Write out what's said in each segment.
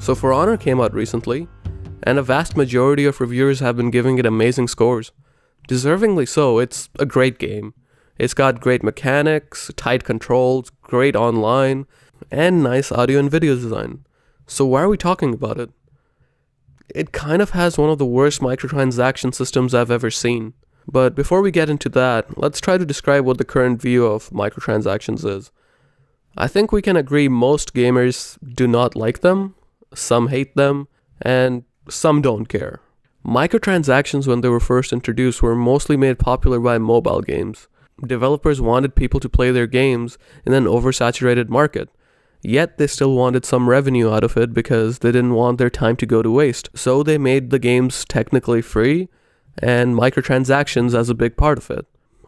So For Honor came out recently, and a vast majority of reviewers have been giving it amazing scores. Deservingly so. It's a great game. It's got great mechanics, tight controls, great online, and nice audio and video design. So why are we talking about it? It kind of has one of the worst microtransaction systems I've ever seen. But before we get into that, let's try to describe what the current view of microtransactions is. I think we can agree most gamers do not like them, some hate them, and some don't care. Microtransactions, when they were first introduced, were mostly made popular by mobile games. Developers wanted people to play their games in an oversaturated market, yet they still wanted some revenue out of it because they didn't want their time to go to waste. So they made the games technically free, and microtransactions as a big part of it.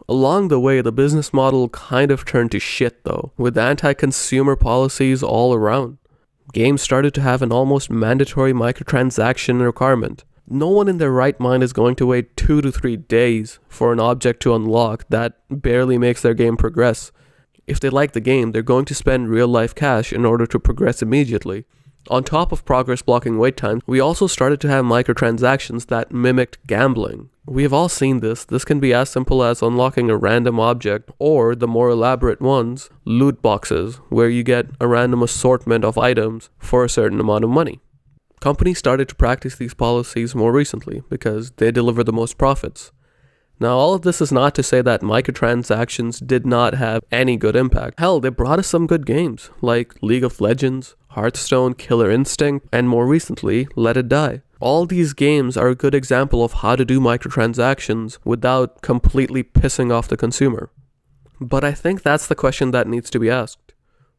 Along the way, the business model kind of turned to shit though, with anti-consumer policies all around. Games started to have an almost mandatory microtransaction requirement. No one in their right mind is going to wait 2 to 3 days for an object to unlock that barely makes their game progress. If they like the game, they're going to spend real-life cash in order to progress immediately. On top of progress blocking wait times, we also started to have microtransactions that mimicked gambling. We have all seen this. This can be as simple as unlocking a random object, or the more elaborate ones, loot boxes, where you get a random assortment of items for a certain amount of money. Companies started to practice these policies more recently because they deliver the most profits. Now, all of this is not to say that microtransactions did not have any good impact. Hell, they brought us some good games, like League of Legends, Hearthstone, Killer Instinct, and more recently, Let It Die. All these games are a good example of how to do microtransactions without completely pissing off the consumer. But I think that's the question that needs to be asked.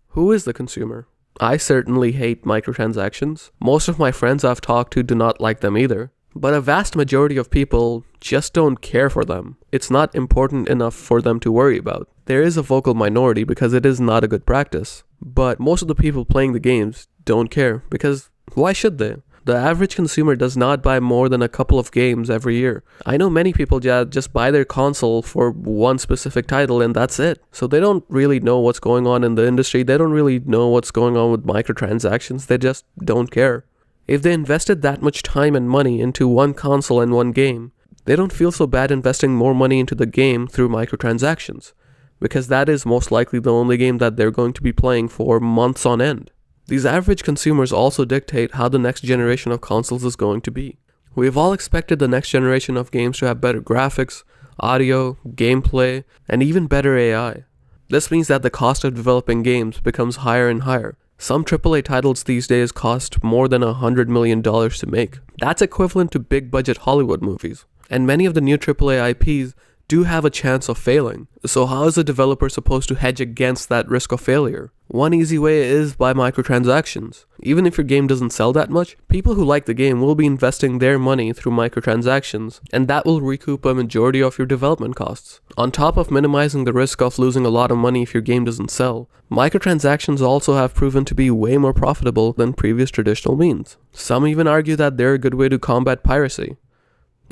Who is the consumer? I certainly hate microtransactions. Most of my friends I've talked to do not like them either. But a vast majority of people just don't care for them. It's not important enough for them to worry about. There is a vocal minority because it is not a good practice. But most of the people playing the games don't care because why should they? The average consumer does not buy more than a couple of games every year. I know many people just buy their console for one specific title and that's it. So they don't really know what's going on in the industry. They don't really know what's going on with microtransactions. They just don't care. If they invested that much time and money into one console and one game, they don't feel so bad investing more money into the game through microtransactions, because that is most likely the only game that they're going to be playing for months on end. These average consumers also dictate how the next generation of consoles is going to be. We have all expected the next generation of games to have better graphics, audio, gameplay, and even better AI. This means that the cost of developing games becomes higher and higher. Some AAA titles these days cost more than $100 million to make. That's equivalent to big budget Hollywood movies. And many of the new AAA IPs do have a chance of failing. So how is a developer supposed to hedge against that risk of failure? One easy way is by microtransactions. Even if your game doesn't sell that much, people who like the game will be investing their money through microtransactions, and that will recoup a majority of your development costs. On top of minimizing the risk of losing a lot of money if your game doesn't sell, microtransactions also have proven to be way more profitable than previous traditional means. Some even argue that they're a good way to combat piracy.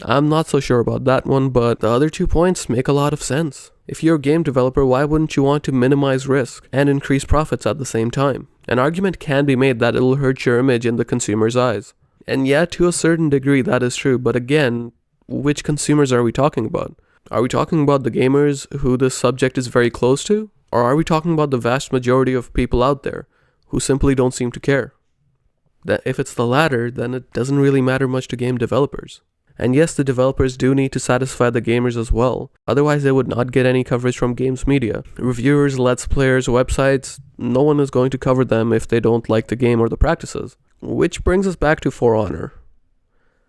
I'm not so sure about that one, but the other 2 points make a lot of sense. If you're a game developer, why wouldn't you want to minimize risk and increase profits at the same time? An argument can be made that it'll hurt your image in the consumer's eyes. And yeah, to a certain degree that is true, but again, which consumers are we talking about? Are we talking about the gamers who this subject is very close to? Or are we talking about the vast majority of people out there who simply don't seem to care? That if it's the latter, then it doesn't really matter much to game developers. And yes, the developers do need to satisfy the gamers as well, otherwise they would not get any coverage from games media. Reviewers, let's players, websites, no one is going to cover them if they don't like the game or the practices. Which brings us back to For Honor.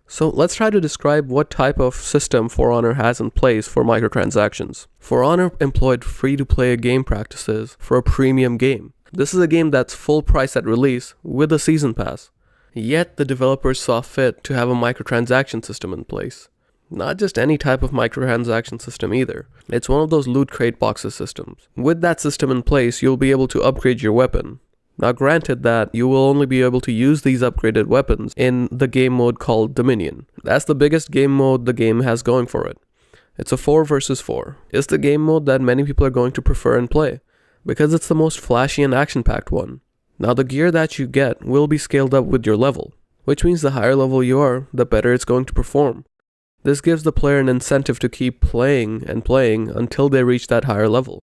So let's try to describe what type of system For Honor has in place for microtransactions. For Honor employed free-to-play game practices for a premium game. This is a game that's full price at release with a season pass. Yet the developers saw fit to have a microtransaction system in place. Not just any type of microtransaction system either. It's one of those loot crate boxes systems. With that system in place, you'll be able to upgrade your weapon. Now granted that you will only be able to use these upgraded weapons in the game mode called Dominion. That's the biggest game mode the game has going for it. It's a 4 versus 4. It's the game mode that many people are going to prefer and play, because it's the most flashy and action-packed one. Now the gear that you get will be scaled up with your level, which means the higher level you are, the better it's going to perform. This gives the player an incentive to keep playing and playing until they reach that higher level.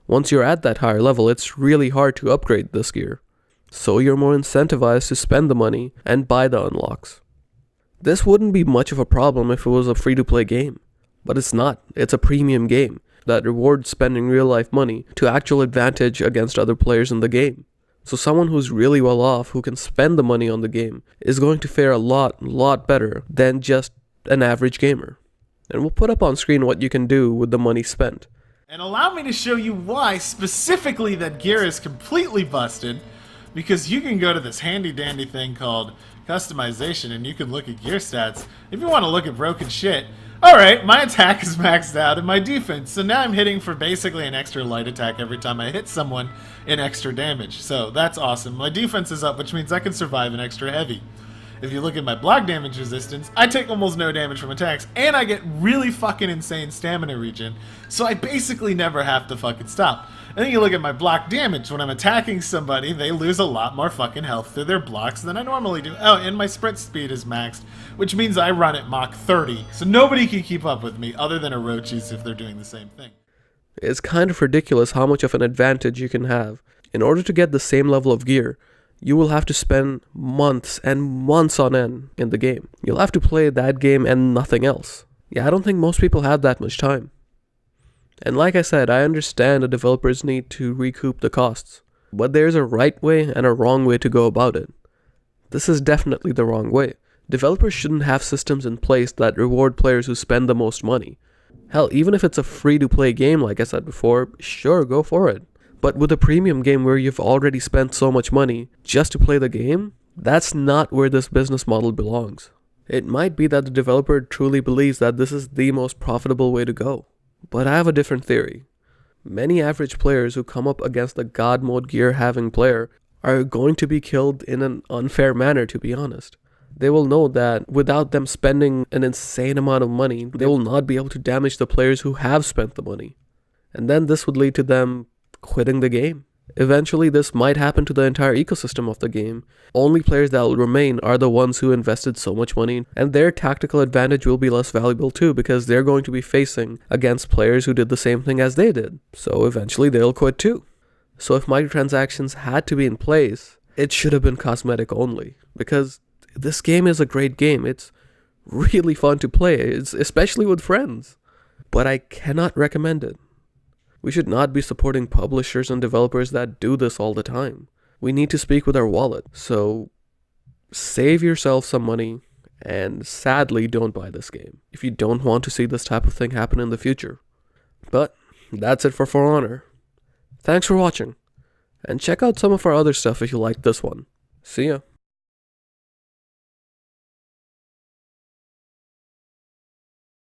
Once you're at that higher level, it's really hard to upgrade this gear, so you're more incentivized to spend the money and buy the unlocks. This wouldn't be much of a problem if it was a free-to-play game, but it's not. It's a premium game that rewards spending real-life money to actual advantage against other players in the game. So someone who's really well off, who can spend the money on the game, is going to fare a lot better than just an average gamer. And we'll put up on screen what you can do with the money spent. And allow me to show you why specifically that gear is completely busted, because you can go to this handy dandy thing called customization and you can look at gear stats if you want to look at broken shit. Alright, my attack is maxed out and my defense, so now I'm hitting for basically an extra light attack every time I hit someone in extra damage. So that's awesome. My defense is up, which means I can survive an extra heavy. If you look at my block damage resistance, I take almost no damage from attacks, and I get really fucking insane stamina regen, so I basically never have to fucking stop. And then you look at my block damage. When I'm attacking somebody, they lose a lot more fucking health through their blocks than I normally do. Oh, and my sprint speed is maxed, which means I run at Mach 30, so nobody can keep up with me other than Orochis if they're doing the same thing. It's kind of ridiculous how much of an advantage you can have. In order to get the same level of gear, you will have to spend months and months on end in the game. You'll have to play that game and nothing else. Yeah, I don't think most people have that much time. And like I said, I understand the developers need to recoup the costs, but there's a right way and a wrong way to go about it. This is definitely the wrong way. Developers shouldn't have systems in place that reward players who spend the most money. Hell, even if it's a free-to-play game like I said before, sure, go for it. But with a premium game where you've already spent so much money just to play the game, that's not where this business model belongs. It might be that the developer truly believes that this is the most profitable way to go. But I have a different theory. Many average players who come up against the God mode gear having player are going to be killed in an unfair manner, to be honest. They will know that without them spending an insane amount of money, they will not be able to damage the players who have spent the money. And then this would lead to them quitting the game. Eventually, this might happen to the entire ecosystem of the game. Only players that will remain are the ones who invested so much money, and their tactical advantage will be less valuable too, because they're going to be facing against players who did the same thing as they did. So eventually they'll quit too. So if microtransactions had to be in place, it should have been cosmetic only, because this game is a great game. It's really fun to play, especially with friends. But I cannot recommend it. We should not be supporting publishers and developers that do this all the time. We need to speak with our wallet. So save yourself some money and sadly don't buy this game if you don't want to see this type of thing happen in the future. But that's it for For Honor. Thanks for watching, and check out some of our other stuff if you liked this one. See ya.